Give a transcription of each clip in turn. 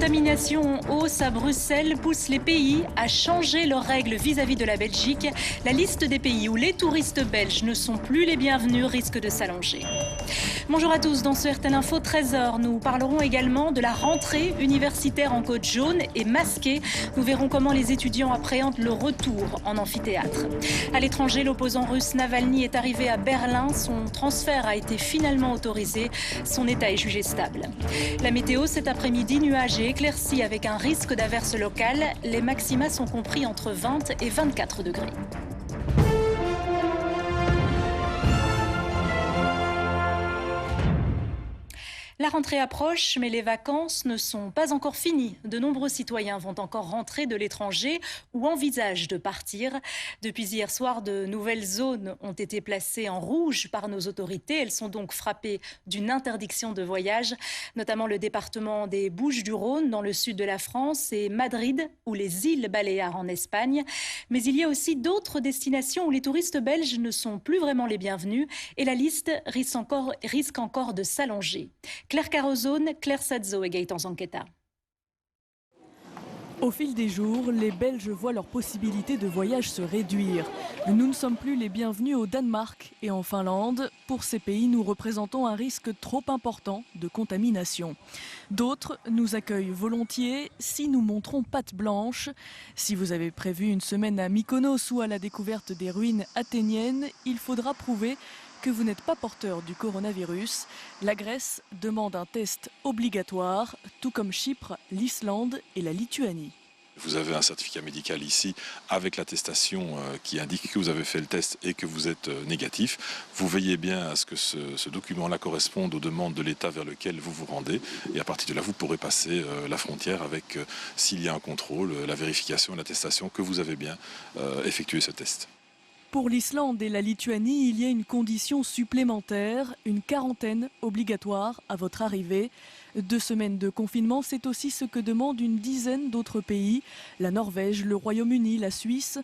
contaminations en hausse à Bruxelles poussent les pays à changer leurs règles vis-à-vis de la Belgique. La liste des pays où les touristes belges ne sont plus les bienvenus risque de s'allonger. Bonjour à tous, dans ce RTL Info 13h, nous parlerons également de la rentrée universitaire en côte jaune et masquée. Nous verrons comment les étudiants appréhendent le retour en amphithéâtre. À l'étranger, l'opposant russe Navalny est arrivé à Berlin. Son transfert a été finalement autorisé. Son état est jugé stable. La météo cet après-midi, nuages et éclaircies avec un risque d'averse locale. Les maxima sont compris entre 20 et 24 degrés. La rentrée approche, mais les vacances ne sont pas encore finies. De nombreux citoyens vont encore rentrer de l'étranger ou envisagent de partir. Depuis hier soir, de nouvelles zones ont été placées en rouge par nos autorités. Elles sont donc frappées d'une interdiction de voyage, notamment le département des Bouches-du-Rhône dans le sud de la France et Madrid ou les îles Baléares en Espagne. Mais il y a aussi d'autres destinations où les touristes belges ne sont plus vraiment les bienvenus et la liste risque encore de s'allonger. Claire Carozone, Claire Sadzo et Gaëtan Zanqueta. Au fil des jours, les Belges voient leurs possibilités de voyage se réduire. Nous ne sommes plus les bienvenus au Danemark et en Finlande. Pour ces pays, nous représentons un risque trop important de contamination. D'autres nous accueillent volontiers si nous montrons patte blanche. Si vous avez prévu une semaine à Mykonos ou à la découverte des ruines athéniennes, il faudra prouver que vous n'êtes pas porteur du coronavirus. La Grèce demande un test obligatoire, tout comme Chypre, l'Islande et la Lituanie. Vous avez un certificat médical ici avec l'attestation qui indique que vous avez fait le test et que vous êtes négatif. Vous veillez bien à ce que ce document-là corresponde aux demandes de l'État vers lequel vous vous rendez. Et à partir de là, vous pourrez passer la frontière avec, s'il y a un contrôle, la vérification et l'attestation que vous avez bien effectué ce test. Pour l'Islande et la Lituanie, il y a une condition supplémentaire, une quarantaine obligatoire à votre arrivée. 2 semaines de confinement, c'est aussi ce que demandent une dizaine d'autres pays, la Norvège, le Royaume-Uni, la Suisse.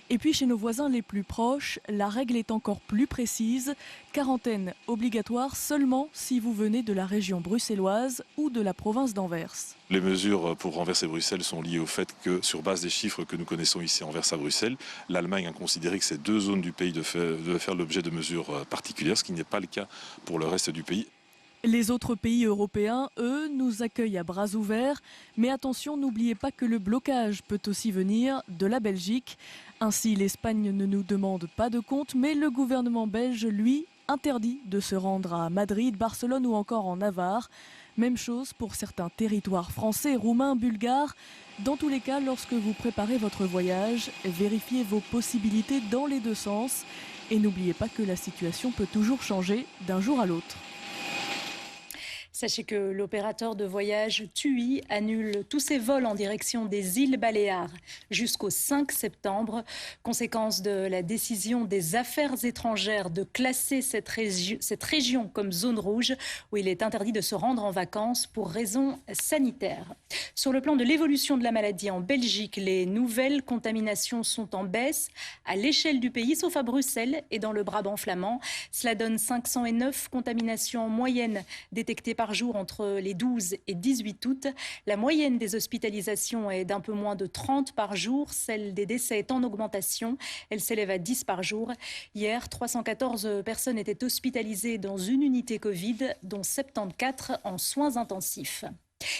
Et puis chez nos voisins les plus proches, la règle est encore plus précise, quarantaine obligatoire seulement si vous venez de la région bruxelloise ou de la province d'Anvers. Les mesures pour Anvers et Bruxelles sont liées au fait que, sur base des chiffres que nous connaissons ici à Anvers à Bruxelles, l'Allemagne a considéré que ces 2 zones du pays devaient faire l'objet de mesures particulières, ce qui n'est pas le cas pour le reste du pays. Les autres pays européens, eux, nous accueillent à bras ouverts. Mais attention, n'oubliez pas que le blocage peut aussi venir de la Belgique. Ainsi, l'Espagne ne nous demande pas de compte, mais le gouvernement belge, lui, interdit de se rendre à Madrid, Barcelone ou encore en Navarre. Même chose pour certains territoires français, roumains, bulgares. Dans tous les cas, lorsque vous préparez votre voyage, vérifiez vos possibilités dans les 2 sens. Et n'oubliez pas que la situation peut toujours changer d'un jour à l'autre. Sachez que l'opérateur de voyage TUI annule tous ses vols en direction des îles Baléares jusqu'au 5 septembre. Conséquence de la décision des affaires étrangères de classer cette région comme zone rouge où il est interdit de se rendre en vacances pour raisons sanitaires. Sur le plan de l'évolution de la maladie en Belgique, les nouvelles contaminations sont en baisse à l'échelle du pays, sauf à Bruxelles et dans le Brabant flamand. Cela donne 509 contaminations en moyenne détectées par jour entre les 12 et 18 août. La moyenne des hospitalisations est d'un peu moins de 30 par jour. Celle des décès est en augmentation. Elle s'élève à 10 par jour. Hier, 314 personnes étaient hospitalisées dans une unité Covid, dont 74 en soins intensifs.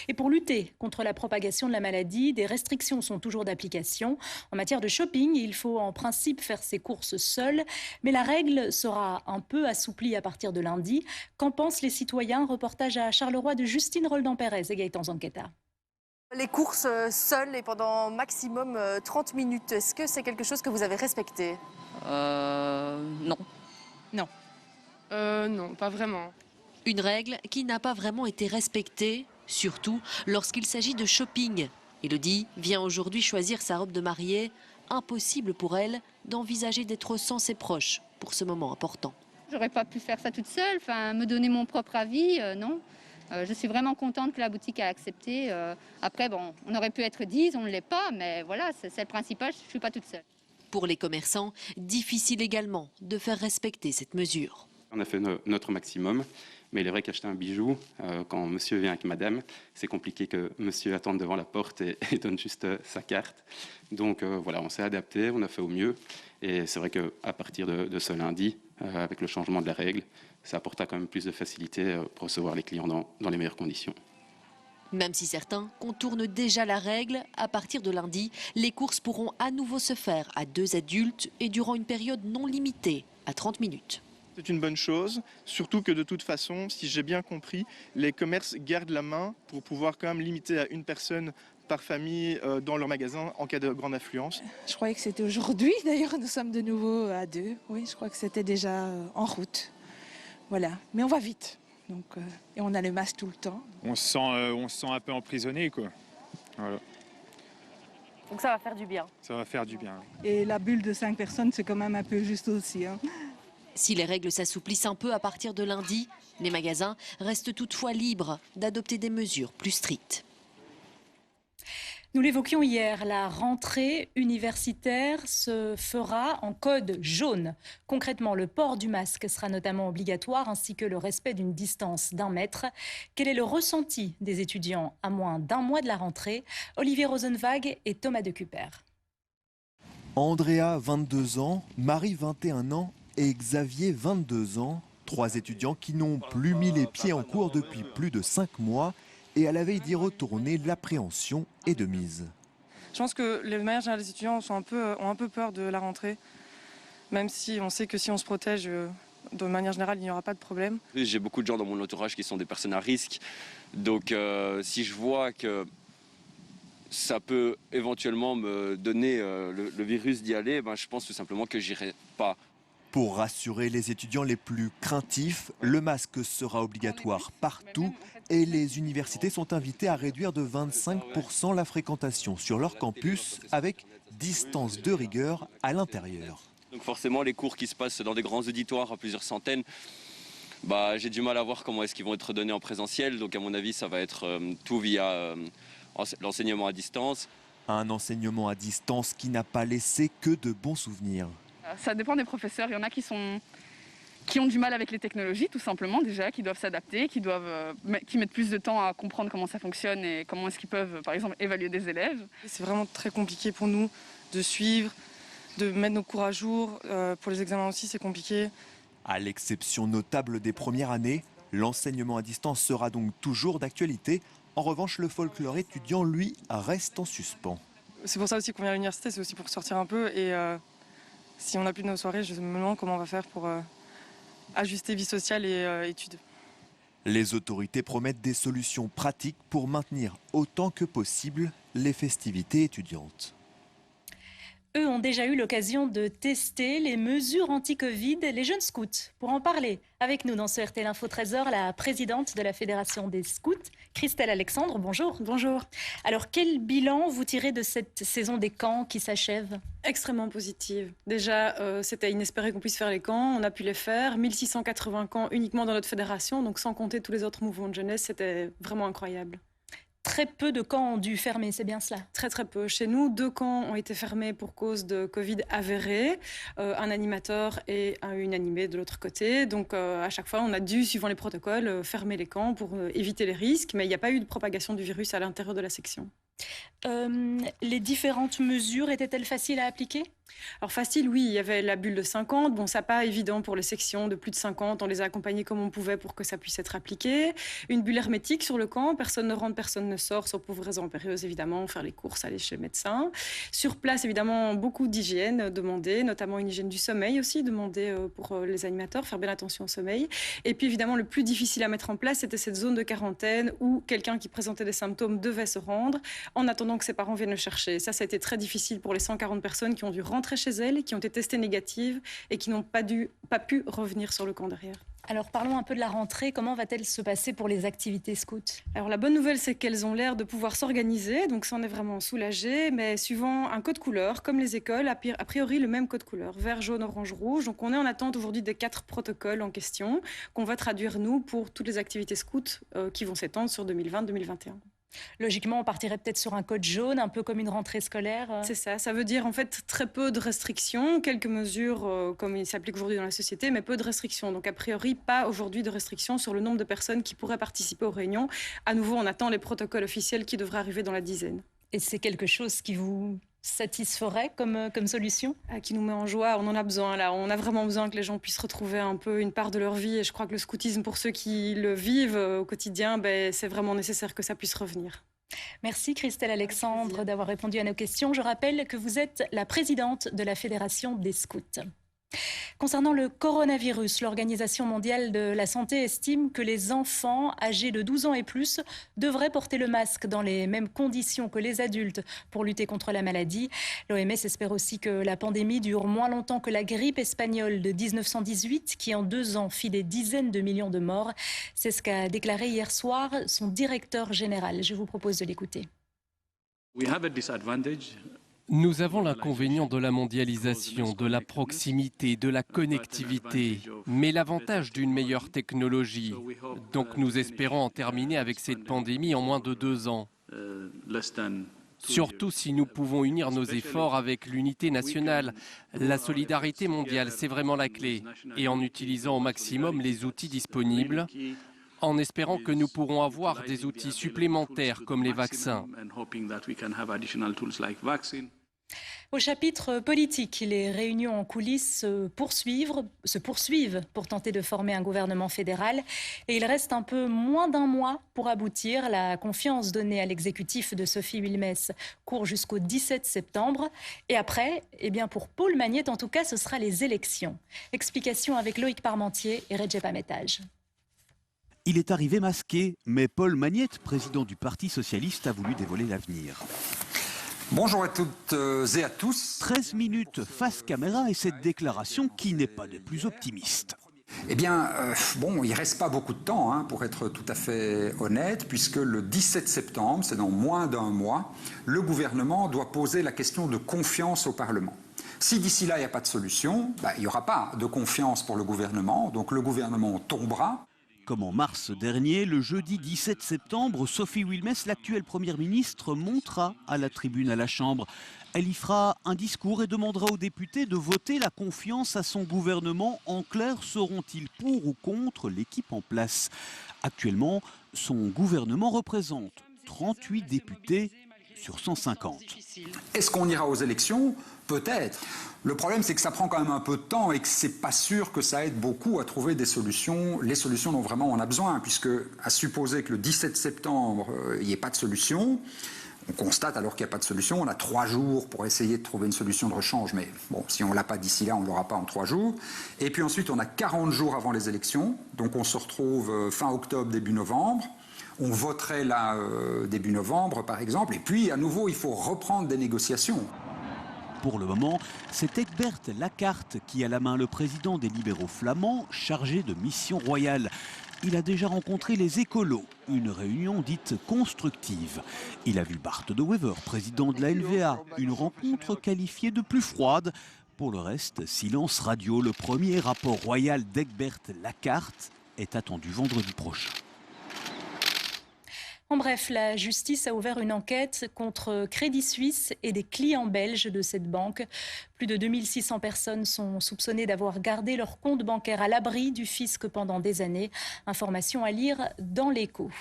Et pour lutter contre la propagation de la maladie, des restrictions sont toujours d'application. En matière de shopping, il faut en principe faire ses courses seul, mais la règle sera un peu assouplie à partir de lundi. Qu'en pensent les citoyens? Reportage à Charleroi de Justine Roldan-Pérez et Gaëtan Zanqueta. Les courses seules et pendant maximum 30 minutes, est-ce que c'est quelque chose que vous avez respecté? Non. Non. Non, pas vraiment. Une règle qui n'a pas vraiment été respectée, surtout lorsqu'il s'agit de shopping. Élodie vient aujourd'hui choisir sa robe de mariée. Impossible pour elle d'envisager d'être sans ses proches pour ce moment important. J'aurais pas pu faire ça toute seule, me donner mon propre avis, non. Je suis vraiment contente que la boutique a accepté. Après, bon, on aurait pu être 10, on ne l'est pas, mais voilà, c'est le principal, je ne suis pas toute seule. Pour les commerçants, difficile également de faire respecter cette mesure. On a fait notre maximum, Mais il est vrai qu'acheter un bijou, quand monsieur vient avec madame, c'est compliqué que monsieur attende devant la porte et donne juste sa carte. Donc voilà, on s'est adapté, on a fait au mieux. Et c'est vrai qu'à partir de ce lundi, avec le changement de la règle, ça apportera quand même plus de facilité pour recevoir les clients dans les meilleures conditions. Même si certains contournent déjà la règle, à partir de lundi, les courses pourront à nouveau se faire à 2 adultes et durant une période non limitée, à 30 minutes. C'est une bonne chose, surtout que de toute façon, si j'ai bien compris, les commerces gardent la main pour pouvoir quand même limiter à une personne par famille dans leur magasin en cas de grande affluence. Je croyais que c'était aujourd'hui, d'ailleurs nous sommes de nouveau à 2. Oui, je crois que c'était déjà en route. Voilà, mais on va vite. Donc, et on a le masque tout le temps. On se sent un peu emprisonné, quoi. Voilà. Donc ça va faire du bien. Ça va faire du bien. Et la bulle de 5 personnes, c'est quand même un peu juste aussi. Hein. Si les règles s'assouplissent un peu à partir de lundi, les magasins restent toutefois libres d'adopter des mesures plus strictes. Nous l'évoquions hier, la rentrée universitaire se fera en code jaune. Concrètement, le port du masque sera notamment obligatoire ainsi que le respect d'une distance d'1 mètre. Quel est le ressenti des étudiants à moins d'1 mois de la rentrée? Olivier Rosenwag et Thomas Decuper. Andrea, 22 ans, Marie, 21 ans et Xavier, 22 ans. 3 étudiants qui n'ont plus mis les pieds en cours depuis plus de 5 mois. Et à la veille d'y retourner, l'appréhension est de mise. Je pense que les manière générale des étudiants ont un peu peur de la rentrée, même si on sait que si on se protège, de manière générale, il n'y aura pas de problème. J'ai beaucoup de gens dans mon entourage qui sont des personnes à risque, donc si je vois que ça peut éventuellement me donner le virus d'y aller, ben, je pense tout simplement que j'irai pas. Pour rassurer les étudiants les plus craintifs, le masque sera obligatoire partout et les universités sont invitées à réduire de 25% la fréquentation sur leur campus avec distance de rigueur à l'intérieur. Donc forcément, les cours qui se passent dans des grands auditoires à plusieurs centaines, bah, j'ai du mal à voir comment est-ce qu'ils vont être donnés en présentiel. Donc à mon avis, ça va être tout via l'enseignement à distance. Un enseignement à distance qui n'a pas laissé que de bons souvenirs. Ça dépend des professeurs. Il y en a qui ont du mal avec les technologies, tout simplement, déjà, qui doivent s'adapter, qui mettent plus de temps à comprendre comment ça fonctionne et comment est-ce qu'ils peuvent, par exemple, évaluer des élèves. C'est vraiment très compliqué pour nous de suivre, de mettre nos cours à jour. Pour les examens aussi, c'est compliqué. À l'exception notable des premières années, l'enseignement à distance sera donc toujours d'actualité. En revanche, le folklore étudiant, lui, reste en suspens. C'est pour ça aussi qu'on vient à l'université, c'est aussi pour sortir un peu. Et si on n'a plus de nos soirées, je me demande comment on va faire pour ajuster vie sociale et études. Les autorités promettent des solutions pratiques pour maintenir autant que possible les festivités étudiantes. Eux ont déjà eu l'occasion de tester les mesures anti-Covid, les jeunes scouts. Pour en parler avec nous dans ce RTL Info Trésor, la présidente de la Fédération des scouts, Christelle Alexandre, bonjour. Bonjour. Alors quel bilan vous tirez de cette saison des camps qui s'achève? Extrêmement positive. Déjà, c'était inespéré qu'on puisse faire les camps, on a pu les faire. 1680 camps uniquement dans notre fédération, donc sans compter tous les autres mouvements de jeunesse, c'était vraiment incroyable. Très peu de camps ont dû fermer, c'est bien cela? Très très peu. Chez nous, 2 camps ont été fermés pour cause de Covid avéré, un animateur et une animée de l'autre côté. Donc à chaque fois, on a dû, suivant les protocoles, fermer les camps pour éviter les risques, mais il n'y a pas eu de propagation du virus à l'intérieur de la section. Les différentes mesures étaient-elles faciles à appliquer? Alors facile, oui, il y avait la bulle de 50. Bon, ça pas évident pour les sections de plus de 50. On les a accompagnés comme on pouvait pour que ça puisse être appliqué. Une bulle hermétique sur le camp. Personne ne rentre, personne ne sort, sauf pour raisons impérieuses, évidemment, faire les courses, aller chez le médecin. Sur place, évidemment, beaucoup d'hygiène demandée, notamment une hygiène du sommeil aussi, demandée pour les animateurs, faire bien attention au sommeil. Et puis évidemment, le plus difficile à mettre en place, c'était cette zone de quarantaine où quelqu'un qui présentait des symptômes devait se rendre en attendant que ses parents viennent le chercher. Ça a été très difficile pour les 140 personnes qui ont dû rentrer chez elles, qui ont été testées négatives et qui n'ont pas pu revenir sur le camp derrière. Alors parlons un peu de la rentrée. Comment va-t-elle se passer pour les activités scouts? Alors la bonne nouvelle, c'est qu'elles ont l'air de pouvoir s'organiser, donc ça on est vraiment soulagé, mais suivant un code couleur, comme les écoles, a priori le même code couleur, vert, jaune, orange, rouge. Donc on est en attente aujourd'hui des 4 protocoles en question qu'on va traduire nous pour toutes les activités scouts qui vont s'étendre sur 2020-2021. Logiquement, on partirait peut-être sur un code jaune, un peu comme une rentrée scolaire. C'est ça, ça veut dire en fait très peu de restrictions, quelques mesures comme il s'applique aujourd'hui dans la société, mais peu de restrictions. Donc a priori, pas aujourd'hui de restrictions sur le nombre de personnes qui pourraient participer aux réunions. À nouveau, on attend les protocoles officiels qui devraient arriver dans la dizaine. Et c'est quelque chose qui vous satisferait comme solution? Qui nous met en joie, on en a besoin là. On a vraiment besoin que les gens puissent retrouver un peu une part de leur vie. Et je crois que le scoutisme, pour ceux qui le vivent au quotidien, c'est vraiment nécessaire que ça puisse revenir. Merci Christelle Alexandre d'avoir répondu à nos questions. Je rappelle que vous êtes la présidente de la Fédération des scouts. Concernant le coronavirus, l'Organisation mondiale de la santé estime que les enfants âgés de 12 ans et plus devraient porter le masque dans les mêmes conditions que les adultes pour lutter contre la maladie. L'OMS espère aussi que la pandémie dure moins longtemps que la grippe espagnole de 1918 qui en 2 ans fit des dizaines de millions de morts. C'est ce qu'a déclaré hier soir son directeur général. Je vous propose de l'écouter. Nous avons l'inconvénient de la mondialisation, de la proximité, de la connectivité, mais l'avantage d'une meilleure technologie. Donc nous espérons en terminer avec cette pandémie en moins de 2 ans. Surtout si nous pouvons unir nos efforts avec l'unité nationale. La solidarité mondiale, c'est vraiment la clé. Et en utilisant au maximum les outils disponibles, en espérant que nous pourrons avoir des outils supplémentaires comme les vaccins. Au chapitre politique, les réunions en coulisses se poursuivent pour tenter de former un gouvernement fédéral. Et il reste un peu moins d'1 mois pour aboutir. La confiance donnée à l'exécutif de Sophie Wilmès court jusqu'au 17 septembre. Et après, pour Paul Magnette, en tout cas, ce sera les élections. Explication avec Loïc Parmentier et Recep Ametaj. Il est arrivé masqué, mais Paul Magnette, président du Parti socialiste, a voulu dévoiler l'avenir. Bonjour à toutes et à tous. 13 minutes face caméra et cette déclaration qui n'est pas des plus optimistes. Eh bien, il ne reste pas beaucoup de temps, pour être tout à fait honnête, puisque le 17 septembre, c'est dans moins d'1 mois, le gouvernement doit poser la question de confiance au Parlement. Si d'ici là, il n'y a pas de solution, il n'y aura pas de confiance pour le gouvernement, donc le gouvernement tombera. Comme en mars dernier, le jeudi 17 septembre, Sophie Wilmès, l'actuelle première ministre, montera à la tribune à la Chambre. Elle y fera un discours et demandera aux députés de voter la confiance à son gouvernement. En clair, seront-ils pour ou contre l'équipe en place? Actuellement, son gouvernement représente 38 députés sur 150. Est-ce qu'on ira aux élections? Peut-être. Le problème, c'est que ça prend quand même un peu de temps et que c'est pas sûr que ça aide beaucoup à trouver des solutions, les solutions dont vraiment on a besoin, puisque à supposer que le 17 septembre, il n'y ait pas de solution, on constate alors qu'il n'y a pas de solution, on a 3 jours pour essayer de trouver une solution de rechange, mais bon, si on ne l'a pas d'ici là, on ne l'aura pas en 3 jours. Et puis ensuite, on a 40 jours avant les élections, donc on se retrouve fin octobre, début novembre. On voterait là début novembre, par exemple, et puis à nouveau, il faut reprendre des négociations. Pour le moment, c'est Egbert Lacarte qui a la main, le président des libéraux flamands, chargé de mission royale. Il a déjà rencontré les écolos, une réunion dite constructive. Il a vu Bart de Wever, président de la LVA, une rencontre qualifiée de plus froide. Pour le reste, silence radio. Le premier rapport royal d'Egbert Lacarte est attendu vendredi prochain. En bref, la justice a ouvert une enquête contre Crédit Suisse et des clients belges de cette banque. Plus de 2600 personnes sont soupçonnées d'avoir gardé leur compte bancaire à l'abri du fisc pendant des années. Information à lire dans l'Écho.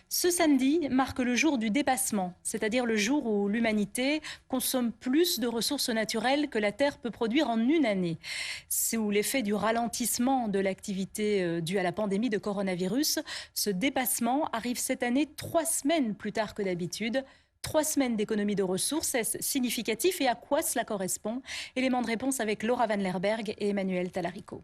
Ce samedi marque le jour du dépassement, c'est-à-dire le jour où l'humanité consomme plus de ressources naturelles que la Terre peut produire en une année. Sous l'effet du ralentissement de l'activité due à la pandémie de coronavirus, ce dépassement arrive cette année 3 semaines plus tard que d'habitude. 3 semaines d'économie de ressources, est-ce significatif et à quoi cela correspond? Élément de réponse avec Laura Van Lerberg et Emmanuel Talarico.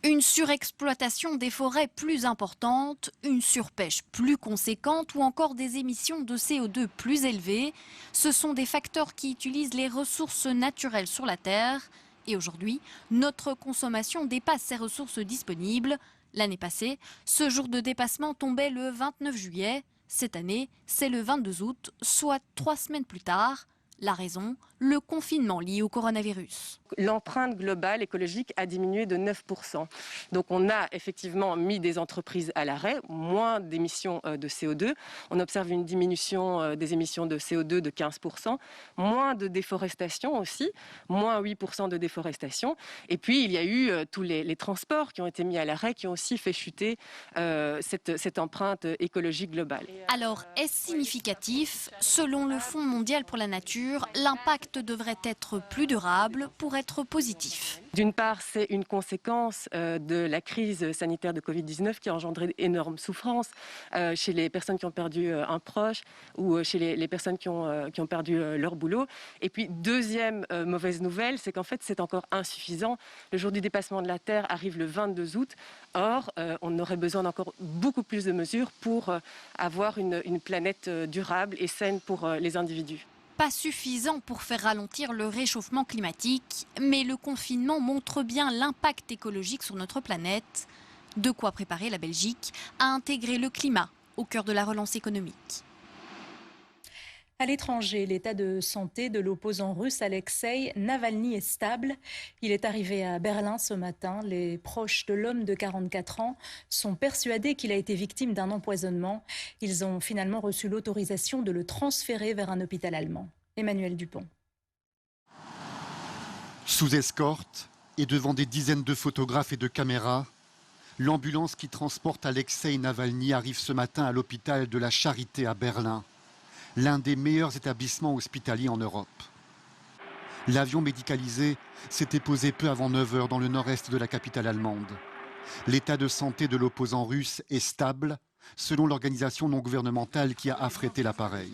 Une surexploitation des forêts plus importante, une surpêche plus conséquente ou encore des émissions de CO2 plus élevées, ce sont des facteurs qui utilisent les ressources naturelles sur la Terre. Et aujourd'hui, notre consommation dépasse ces ressources disponibles. L'année passée, ce jour de dépassement tombait le 29 juillet. Cette année, c'est le 22 août, soit 3 semaines plus tard. La raison, le confinement lié au coronavirus. L'empreinte globale écologique a diminué de 9%. Donc on a effectivement mis des entreprises à l'arrêt, moins d'émissions de CO2. On observe une diminution des émissions de CO2 de 15%, moins de déforestation aussi, moins 8% de déforestation. Et puis il y a eu tous les transports qui ont été mis à l'arrêt, qui ont aussi fait chuter cette empreinte écologique globale. Alors, est-ce significatif? Selon le Fonds mondial pour la nature, l'impact devrait être plus durable pour être positif. D'une part, c'est une conséquence de la crise sanitaire de Covid-19 qui a engendré d'énormes souffrances chez les personnes qui ont perdu un proche ou chez les personnes qui ont perdu leur boulot. Et puis, deuxième mauvaise nouvelle, c'est qu'en fait, c'est encore insuffisant. Le jour du dépassement de la Terre arrive le 22 août. Or, on aurait besoin d'encore beaucoup plus de mesures pour avoir une planète durable et saine pour les individus. Pas suffisant pour faire ralentir le réchauffement climatique, mais le confinement montre bien l'impact écologique sur notre planète. De quoi préparer la Belgique à intégrer le climat au cœur de la relance économique. À l'étranger, l'état de santé de l'opposant russe Alexeï Navalny est stable. Il est arrivé à Berlin ce matin. Les proches de l'homme de 44 ans sont persuadés qu'il a été victime d'un empoisonnement. Ils ont finalement reçu l'autorisation de le transférer vers un hôpital allemand. Emmanuel Dupont. Sous escorte et devant des dizaines de photographes et de caméras, l'ambulance qui transporte Alexeï Navalny arrive ce matin à l'hôpital de la Charité à Berlin, l'un des meilleurs établissements hospitaliers en Europe. L'avion médicalisé s'était posé peu avant 9 h dans le nord-est de la capitale allemande. L'état de santé de l'opposant russe est stable, selon l'organisation non gouvernementale qui a affrété l'appareil.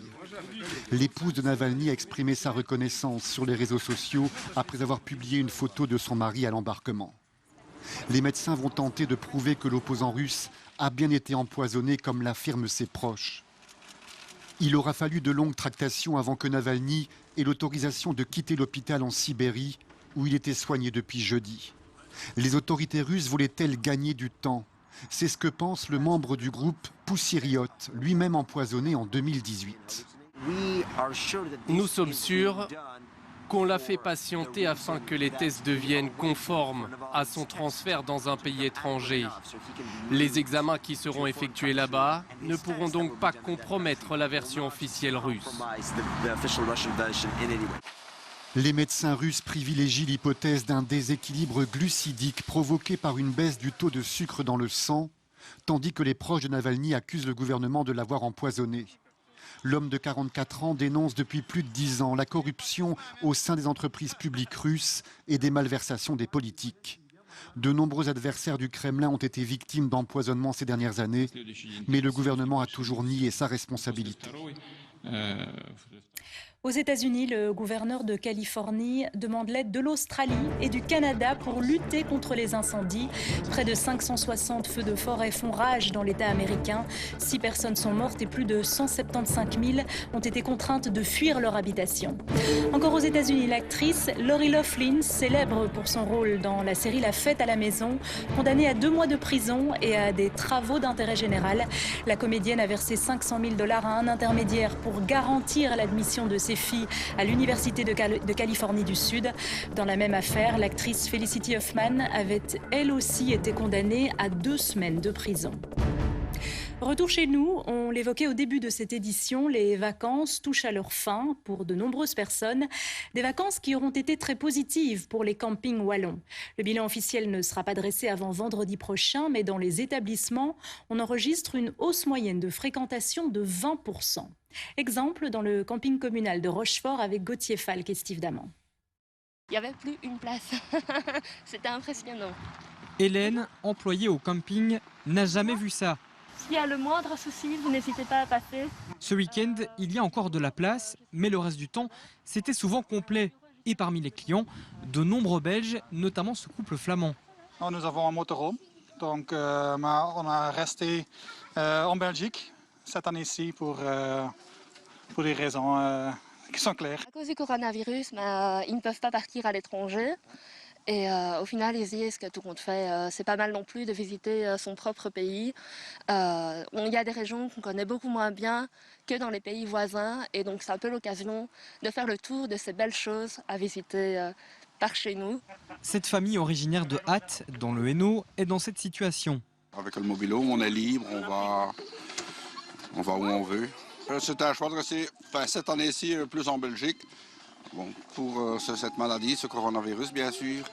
L'épouse de Navalny a exprimé sa reconnaissance sur les réseaux sociaux après avoir publié une photo de son mari à l'embarquement. Les médecins vont tenter de prouver que l'opposant russe a bien été empoisonné comme l'affirment ses proches. Il aura fallu de longues tractations avant que Navalny ait l'autorisation de quitter l'hôpital en Sibérie, où il était soigné depuis jeudi. Les autorités russes voulaient-elles gagner du temps? C'est ce que pense le membre du groupe Pussy Riot, lui-même empoisonné en 2018. Nous sommes sûrs qu'on l'a fait patienter afin que les tests deviennent conformes à son transfert dans un pays étranger. Les examens qui seront effectués là-bas ne pourront donc pas compromettre la version officielle russe. Les médecins russes privilégient l'hypothèse d'un déséquilibre glucidique provoqué par une baisse du taux de sucre dans le sang, tandis que les proches de Navalny accusent le gouvernement de l'avoir empoisonné. L'homme de 44 ans dénonce depuis plus de 10 ans la corruption au sein des entreprises publiques russes et des malversations des politiques. De nombreux adversaires du Kremlin ont été victimes d'empoisonnement ces dernières années, mais le gouvernement a toujours nié sa responsabilité. Aux États-Unis, le gouverneur de Californie demande l'aide de l'Australie et du Canada pour lutter contre les incendies. Près de 560 feux de forêt font rage dans l'État américain. 6 personnes sont mortes et plus de 175 000 ont été contraintes de fuir leur habitation. Encore aux États-Unis, l'actrice Lori Loughlin, célèbre pour son rôle dans la série La Fête à la maison, condamnée à 2 mois de prison et à des travaux d'intérêt général. La comédienne a versé 500 000 $ à un intermédiaire pour garantir l'admission de ses filles à l'Université de Californie du Sud. Dans la même affaire, l'actrice Felicity Huffman avait elle aussi été condamnée à 2 semaines de prison. Retour chez nous, on l'évoquait au début de cette édition, les vacances touchent à leur fin pour de nombreuses personnes. Des vacances qui auront été très positives pour les campings wallons. Le bilan officiel ne sera pas dressé avant vendredi prochain, mais dans les établissements, on enregistre une hausse moyenne de fréquentation de 20%. Exemple dans le camping communal de Rochefort avec Gauthier Falk et Steve Daman. Il n'y avait plus une place. C'était impressionnant. Hélène, employée au camping, n'a jamais vu ça. S'il y a le moindre souci, vous n'hésitez pas à passer. Ce week-end, il y a encore de la place, mais le reste du temps, c'était souvent complet. Et parmi les clients, de nombreux Belges, notamment ce couple flamand. Nous avons un motorhome, donc on a resté en Belgique cette année-ci pour des raisons qui sont claires. À cause du coronavirus, ils ne peuvent pas partir à l'étranger. Et au final, ils disent que tout compte fait, c'est pas mal non plus de visiter son propre pays. Il y a des régions qu'on connaît beaucoup moins bien que dans les pays voisins. Et donc, c'est un peu l'occasion de faire le tour de ces belles choses à visiter par chez nous. Cette famille originaire de Hatt, dans le Hainaut, est dans cette situation. Avec le mobilo, on est libre, on va où on veut. C'est un choix de rester, cette année-ci, plus en Belgique. Bon, pour cette maladie, ce coronavirus, bien sûr.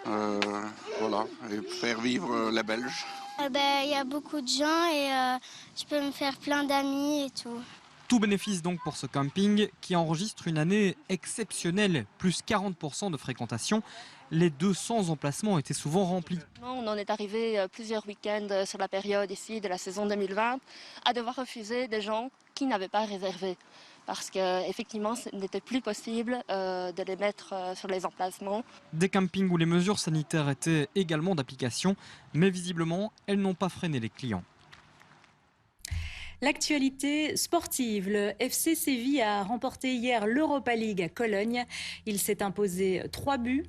Voilà, et faire vivre les Belges. Il y a beaucoup de gens et je peux me faire plein d'amis et tout. Tout bénéfice donc pour ce camping qui enregistre une année exceptionnelle, plus 40% de fréquentation. Les 200 emplacements étaient souvent remplis. On en est arrivé plusieurs week-ends sur la période ici de la saison 2020 à devoir refuser des gens qui n'avaient pas réservé. Parce qu'effectivement, ce n'était plus possible de les mettre sur les emplacements. Des campings où les mesures sanitaires étaient également d'application, mais visiblement, elles n'ont pas freiné les clients. L'actualité sportive, le FC Séville a remporté hier l'Europa League à Cologne. Il s'est imposé 3-2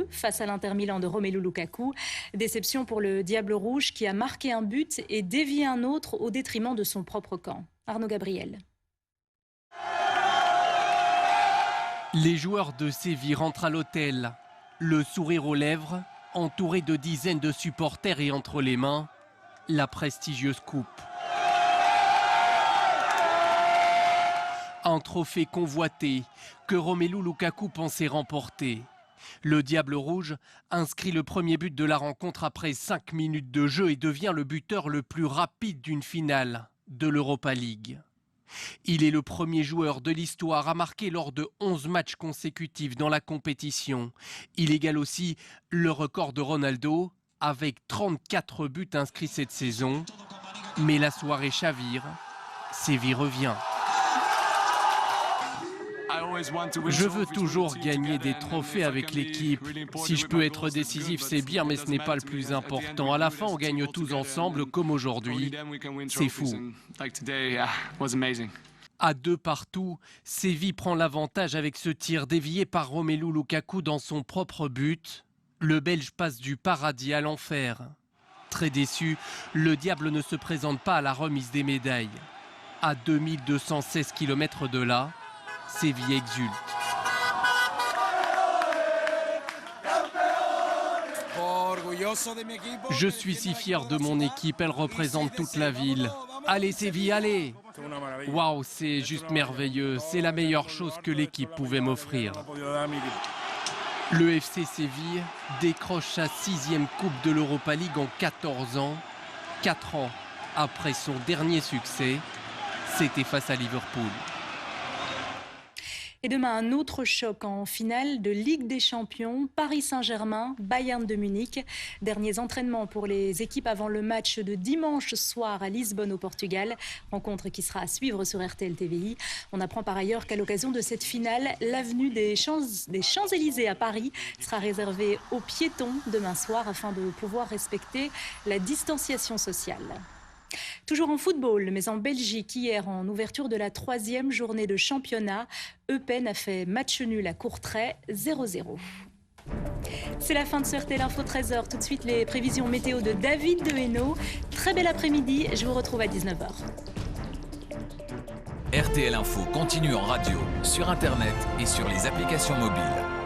face à l'Inter Milan de Romelu Lukaku. Déception pour le Diable Rouge qui a marqué un but et dévié un autre au détriment de son propre camp. Arnaud Gabriel. Les joueurs de Séville rentrent à l'hôtel, le sourire aux lèvres, entourés de dizaines de supporters et entre les mains, la prestigieuse coupe. Un trophée convoité que Romelu Lukaku pensait remporter. Le Diable Rouge inscrit le premier but de la rencontre après 5 minutes de jeu et devient le buteur le plus rapide d'une finale de l'Europa League. Il est le premier joueur de l'histoire à marquer lors de 11 matchs consécutifs dans la compétition. Il égale aussi le record de Ronaldo avec 34 buts inscrits cette saison. Mais la soirée chavire, Séville revient. Je veux toujours gagner des trophées avec l'équipe. Si je peux être décisif, c'est bien, mais ce n'est pas le plus important. À la fin, on gagne tous ensemble, comme aujourd'hui. C'est fou. À 2 partout, Séville prend l'avantage avec ce tir dévié par Romelu Lukaku dans son propre but. Le Belge passe du paradis à l'enfer. Très déçu, le Diable ne se présente pas à la remise des médailles. À 2216 km de là, Séville exulte. Je suis si fier de mon équipe, elle représente toute la ville. Allez Séville, allez! Waouh, c'est juste merveilleux, c'est la meilleure chose que l'équipe pouvait m'offrir. Le FC Séville décroche sa 6e coupe de l'Europa League en 14 ans, 4 ans après son dernier succès, c'était face à Liverpool. Et demain, un autre choc en finale de Ligue des Champions. Paris Saint-Germain, Bayern de Munich. Derniers entraînements pour les équipes avant le match de dimanche soir à Lisbonne au Portugal. Rencontre qui sera à suivre sur RTL TVI. On apprend par ailleurs qu'à l'occasion de cette finale, l'avenue des Champs-Élysées à Paris sera réservée aux piétons demain soir afin de pouvoir respecter la distanciation sociale. Toujours en football, mais en Belgique, hier, en ouverture de la 3e journée de championnat, Eupen a fait match nul à Courtrai, 0-0. C'est la fin de ce RTL Info 13h. Tout de suite, les prévisions météo de David de Hainaut. Très bel après-midi, je vous retrouve à 19h. RTL Info continue en radio, sur Internet et sur les applications mobiles.